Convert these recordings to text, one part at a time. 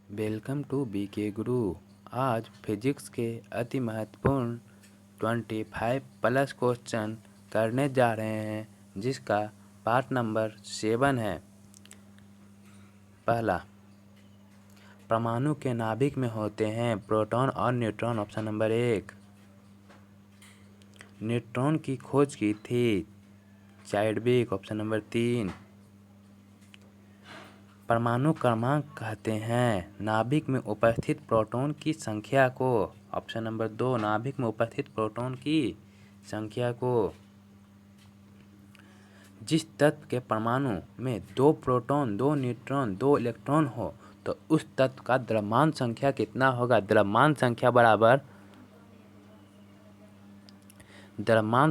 Welcome to BK गुरु। आज physics के अति महत्वपूर्ण 25+ क्वेश्चन करने जा रहे हैं, जिसका पार्ट नंबर 7 है। पहला, परमाणु के नाभिक में होते हैं प्रोटॉन और न्यूट्रॉन। Option number 1। न्यूट्रॉन की खोज की थी चाइडविक। Option number 3। परमाणु क्रमांक कहते हैं नाभिक में उपस्थित प्रोटॉन की संख्या को। ऑप्शन नंबर 2, नाभिक में उपस्थित प्रोटॉन की संख्या को। जिस तत्व के परमाणु में 2 प्रोटॉन, 2 न्यूट्रॉन, 2 इलेक्ट्रॉन हो तो उस तत्व का द्रव्यमान संख्या कितना होगा? द्रव्यमान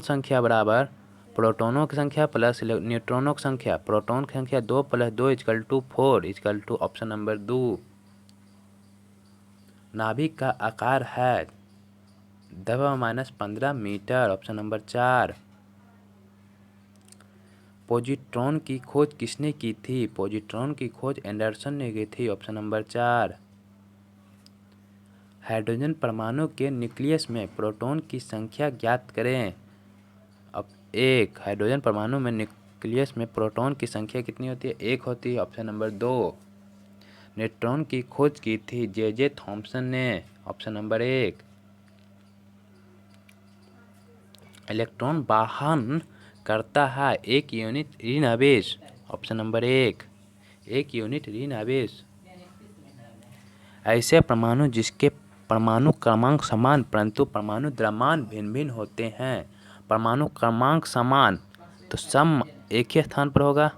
संख्या बराबर प्रोटॉनों की संख्या प्लस न्यूट्रॉनों की संख्या। प्रोटॉन की संख्या 2 + 2 = 4 ऑप्शन नंबर 2। नाभिक का आकार है 10⁻15 मीटर। Option number 4। पॉजिट्रॉन की खोज किसने की थी? पॉजिट्रॉन की खोज एंडरसन ने की थी। Option number 4। हाइड्रोजन परमाणु के न्यूक्लियस में प्रोटॉन की संख्या ज्ञात करें। अब 1 हाइड्रोजन परमाणु में न्यूक्लियस में प्रोटॉन की संख्या कितनी होती है? 1 होती है। Option number 2। न्यूट्रॉन की खोज की थी जे थॉम्सन ने। Option number 1। इलेक्ट्रॉन वाहन करता है 1 यूनिट ऋण आवेश। ऑप्शन नंबर 1, 1 यूनिट ऋण आवेश। ऐसे परमाणु जिसके परमाणु क्रमांक समान परंतु परमाणु द्रव्यमान भिन्न भिन्न होते हैं। परमाणु क्रमांक समान तो सम एक ही स्थान पर होगा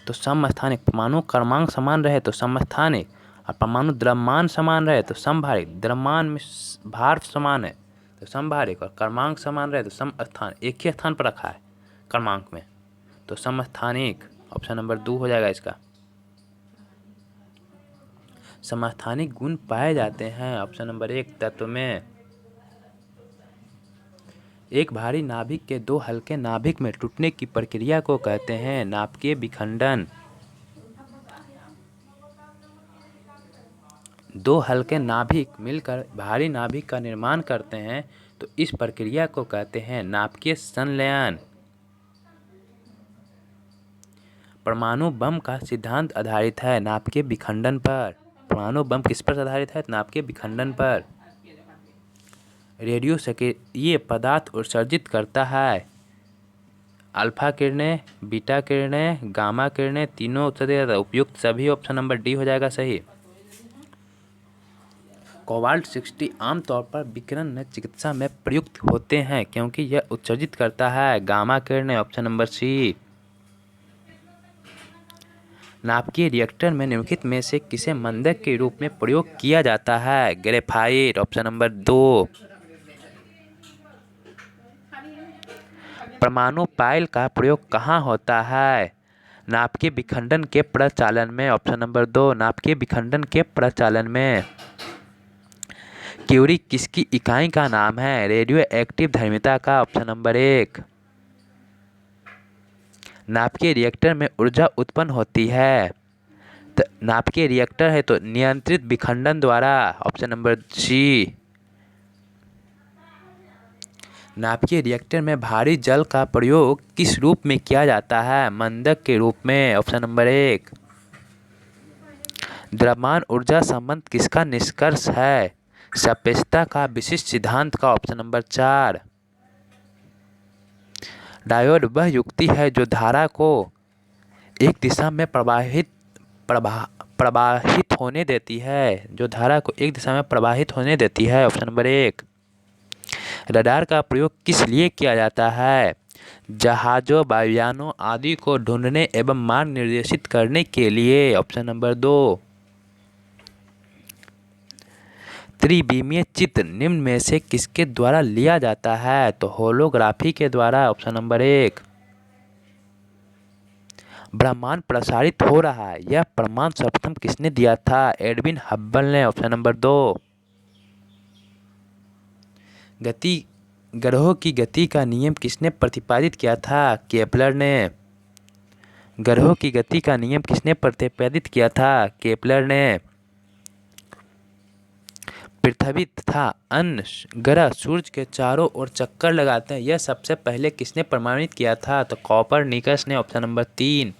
तो समस्थानिक। परमाणु क्रमांक समान रहे तो समस्थानिक, और परमाणु द्रव्यमान समान रहे तो समभारिक। द्रव्यमान में भार समान है तो समभारिक, और क्रमांक समान रहे तो समस्थान। एक ही स्थान पर रखा है क्रमांक में तो समस्थानिक। ऑप्शन नंबर 2 हो जाएगा इसका। समस्थानिक गुण पाए जाते हैं ऑप्शन नंबर 1 तत्व में। एक भारी नाभिक के 2 हल्के नाभिक में टूटने की प्रक्रिया को कहते हैं नाभिकीय विखंडन। 2 हल्के नाभिक मिलकर भारी नाभिक का निर्माण करते हैं तो इस प्रक्रिया को कहते हैं नाभिकीय संलयन। परमाणु बम का सिद्धांत आधारित है नाभिकीय विखंडन पर। परमाणु बम किस पर आधारित है? नाभिकीय विखंडन पर। रेडियो सक्रिय पदार्थ उत्सर्जित करता है अल्फा किरणें, बीटा किरणें, गामा किरणें, तीनों उत्सर्जित। उपयुक्त सभी। ऑप्शन नंबर डी हो जाएगा सही। कोबाल्ट 60 आमतौर पर विकिरण चिकित्सा में प्रयुक्त होते हैं क्योंकि यह उत्सर्जित करता है गामा किरणें। Option number C. नाभिकीय रिएक्टर में निम्नलिखित में से किसे मंदक के रूप में प्रयोग किया जाता है? ग्रेफाइट। Option number 2। परमाणु पाइल का प्रयोग कहाँ होता है? नाभिकीय विखंडन के प्रचालन में। ऑप्शन नंबर 2, नाभिकीय विखंडन के प्रचालन में। क्यूरी किसकी इकाई का नाम है? रेडियो एक्टिव धर्मिता का। Option number 1। नाभिकीय रिएक्टर में ऊर्जा उत्पन्न होती है तो नाभिकीय रिएक्टर है तो नियंत्रित विखंडन द्वारा। Option number C. नाभिकीय रिएक्टर में भारी जल का प्रयोग किस रूप में किया जाता है? मंदक के रूप में। Option number 1। द्रव्यमान ऊर्जा संबंध किसका निष्कर्ष है? सापेक्षता का विशिष्ट सिद्धांत का। Option number 4। डायोड वह युक्ति है जो धारा को एक दिशा में प्रवाहित होने देती है। जो धारा को एक दिशा में प्रवाहित होने देती है। Option number 1। रडार का प्रयोग किस लिए किया जाता है? जहाज़ों, वायुयानों आदि को ढूंढने एवं मार्ग निर्देशित करने के लिए। Option number 2। त्रिविमीय चित्र निम्न में से किसके द्वारा लिया जाता है? तो होलोग्राफी के द्वारा। Option number 1। ब्रह्मांड प्रसारित हो रहा है यह प्रमाण सर्वप्रथम किसने दिया था? एडविन हब्बल ने। Option number 2। ग्रहों की गति का नियम किसने प्रतिपादित किया था? केपलर ने। ग्रहों की गति का नियम किसने प्रतिपादित किया था? केपलर ने। पृथ्वी तथा अन्य ग्रह सूर्य के चारों ओर चक्कर लगाते हैं, यह सबसे पहले किसने प्रमाणित किया था? तो कोपरनिकस ने, ऑप्शन नंबर 3।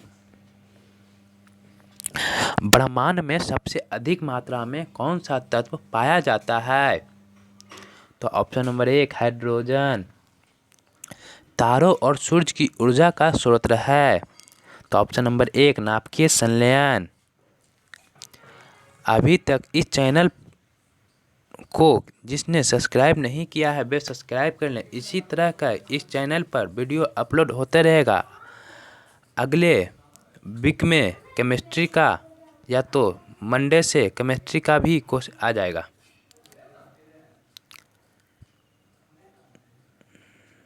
ब्रह्मांड में सबसे अधिक मात्रा में कौन सा तत्व पाया जाता है? तो ऑप्शन नंबर 1 हाइड्रोजन। तारों और सूर्य की ऊर्जा का स्रोत है? तो ऑप्शन नंबर 1 नाभिकीय संलयन। अभी तक इस चैनल को जिसने सब्सक्राइब नहीं किया है वे सब्सक्राइब कर लें। इसी तरह का इस चैनल पर वीडियो अपलोड होते रहेगा। अगले वीक में केमिस्ट्री का या तो मंडे से केमिस्ट्री का भी कोर्स आ जाएगा।